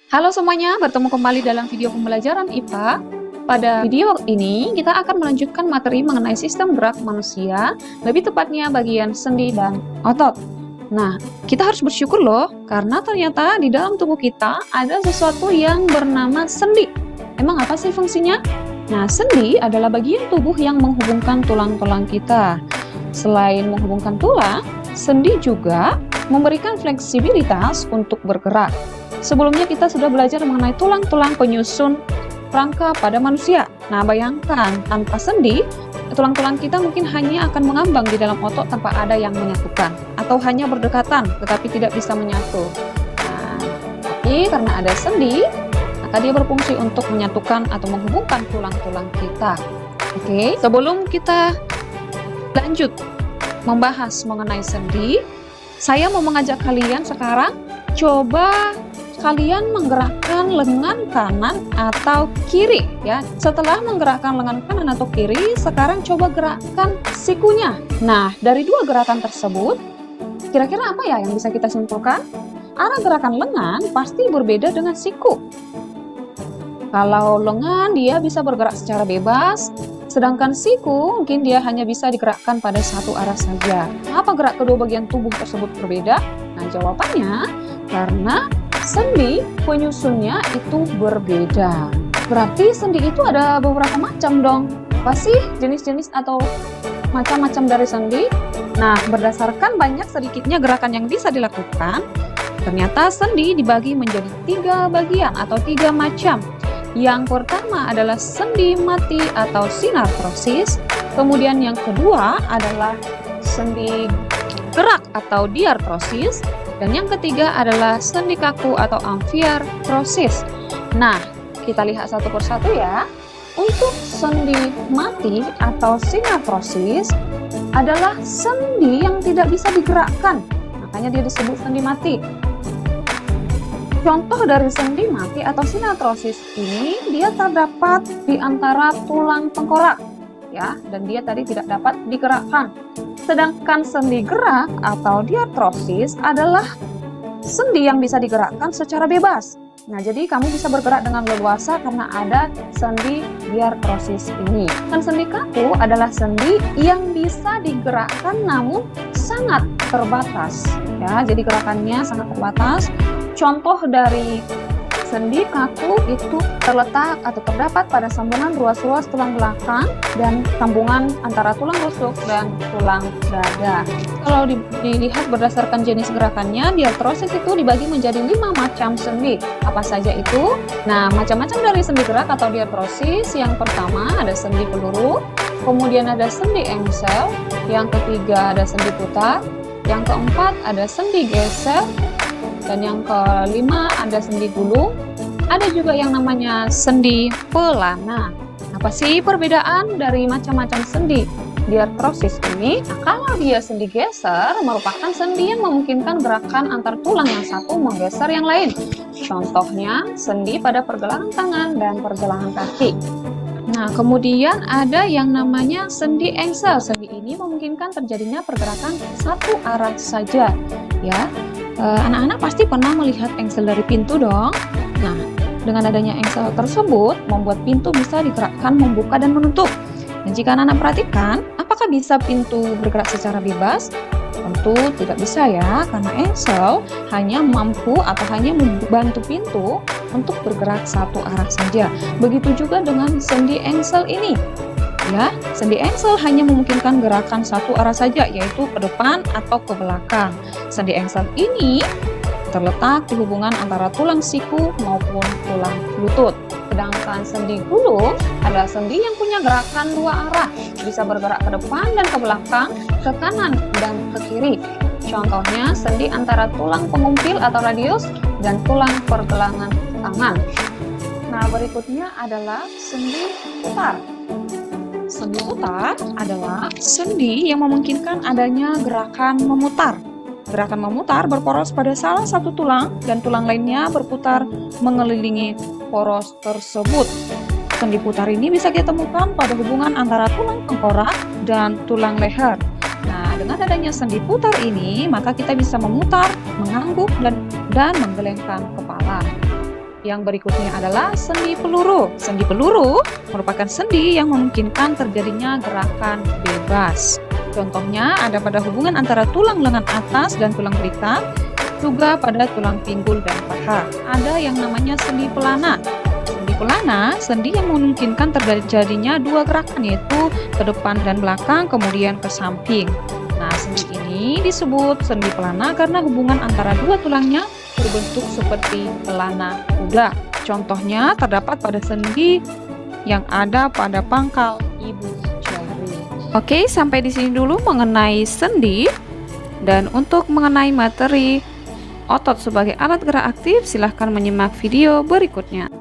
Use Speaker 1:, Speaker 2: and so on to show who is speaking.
Speaker 1: Halo semuanya, bertemu kembali dalam video pembelajaran IPA. Pada video ini, kita akan melanjutkan materi mengenai sistem gerak manusia, lebih tepatnya bagian sendi dan otot. Nah, kita harus bersyukur loh, karena ternyata di dalam tubuh kita ada sesuatu yang bernama sendi. Emang apa sih fungsinya? Nah, sendi adalah bagian tubuh yang menghubungkan tulang-tulang kita. Selain menghubungkan tulang, sendi juga memberikan fleksibilitas untuk bergerak. Sebelumnya kita sudah belajar mengenai tulang-tulang penyusun rangka pada manusia. Nah, bayangkan tanpa sendi, tulang-tulang kita mungkin hanya akan mengambang di dalam otot tanpa ada yang menyatukan, atau hanya berdekatan tetapi tidak bisa menyatu. Nah, tapi karena ada sendi, maka dia berfungsi untuk menyatukan atau menghubungkan tulang-tulang kita. Oke, sebelum kita lanjut membahas mengenai sendi, saya mau mengajak kalian sekarang coba kalian menggerakkan lengan kanan atau kiri ya. Setelah menggerakkan lengan kanan atau kiri, sekarang coba gerakkan sikunya. Nah, dari dua gerakan tersebut, kira-kira apa ya yang bisa kita simpulkan? Arah gerakan lengan pasti berbeda dengan siku. Kalau lengan dia bisa bergerak secara bebas, sedangkan siku mungkin dia hanya bisa digerakkan pada satu arah saja. Apa gerak kedua bagian tubuh tersebut berbeda? Nah, jawabannya karena sendi penyusunnya itu berbeda. Berarti sendi itu ada beberapa macam dong. Apa sih jenis-jenis atau macam-macam dari sendi? Nah, berdasarkan banyak sedikitnya gerakan yang bisa dilakukan, ternyata sendi dibagi menjadi 3 bagian atau 3 macam. Yang pertama adalah sendi mati atau sinartrosis. Kemudian yang kedua adalah sendi gerak atau diartrosis. Dan yang ketiga adalah sendi kaku atau amfiartrosis. Nah, kita lihat satu persatu ya. Untuk sendi mati atau sinartrosis adalah sendi yang tidak bisa digerakkan. Makanya dia disebut sendi mati. Contoh dari sendi mati atau sinartrosis ini, dia terdapat di antara tulang tengkorak ya, dan dia tadi tidak dapat digerakkan. Sedangkan sendi gerak atau diartrosis adalah sendi yang bisa digerakkan secara bebas. Nah, jadi kamu bisa bergerak dengan leluasa karena ada sendi diartrosis ini. Dan sendi kaku adalah sendi yang bisa digerakkan namun sangat terbatas. Ya, jadi gerakannya sangat terbatas. Contoh dari sendi kaku itu terletak atau terdapat pada sambungan ruas-ruas tulang belakang dan sambungan antara tulang rusuk dan tulang dada. Kalau dilihat berdasarkan jenis gerakannya, diartrosis itu dibagi menjadi 5 macam sendi. Apa saja itu? Nah, macam-macam dari sendi gerak atau diartrosis. Yang pertama ada sendi peluru, kemudian ada sendi engsel, yang ketiga ada sendi putar, yang keempat ada sendi geser, dan yang kelima ada sendi gulung. Ada juga yang namanya sendi pelana. Apa sih perbedaan dari macam-macam sendi diartrosis ini? Nah, kalau dia sendi geser merupakan sendi yang memungkinkan gerakan antar tulang yang satu menggeser yang lain. Contohnya sendi pada pergelangan tangan dan pergelangan kaki. Nah, kemudian ada yang namanya sendi engsel. Sendi ini memungkinkan terjadinya pergerakan satu arah saja ya. Anak-anak pasti pernah melihat engsel dari pintu dong. Nah, dengan adanya engsel tersebut membuat pintu bisa digerakkan membuka dan menutup. Dan jika anak-anak perhatikan, apakah bisa pintu bergerak secara bebas? Tentu tidak bisa ya, karena engsel hanya mampu atau hanya membantu pintu untuk bergerak satu arah saja. Begitu juga dengan sendi engsel ini. Ya, sendi engsel hanya memungkinkan gerakan satu arah saja, yaitu ke depan atau ke belakang. Sendi engsel ini terletak di hubungan antara tulang siku maupun tulang lutut. Sedangkan sendi gulung adalah sendi yang punya gerakan 2 arah, bisa bergerak ke depan dan ke belakang, ke kanan dan ke kiri. Contohnya sendi antara tulang pengumpil atau radius dan tulang pergelangan tangan. Nah, berikutnya adalah sendi putar. Sendi putar adalah sendi yang memungkinkan adanya gerakan memutar. Gerakan memutar berporos pada salah satu tulang dan tulang lainnya berputar mengelilingi poros tersebut. Sendi putar ini bisa kita temukan pada hubungan antara tulang tengkorak dan tulang leher. Nah, dengan adanya sendi putar ini, maka kita bisa memutar, mengangguk, dan menggelengkan kepala. Yang berikutnya adalah sendi peluru. Sendi peluru merupakan sendi yang memungkinkan terjadinya gerakan bebas. Contohnya ada pada hubungan antara tulang lengan atas dan tulang belakang, juga pada tulang pinggul dan paha. Ada yang namanya sendi pelana. Sendi pelana, sendi yang memungkinkan terjadinya dua gerakan, yaitu ke depan dan belakang, kemudian ke samping. Nah, sendi ini disebut sendi pelana karena hubungan antara dua tulangnya berbentuk seperti pelana kuda. Contohnya terdapat pada sendi yang ada pada pangkal ibu jari. Oke, sampai di sini dulu mengenai sendi. Dan untuk mengenai materi otot sebagai alat gerak aktif, silahkan menyimak video berikutnya.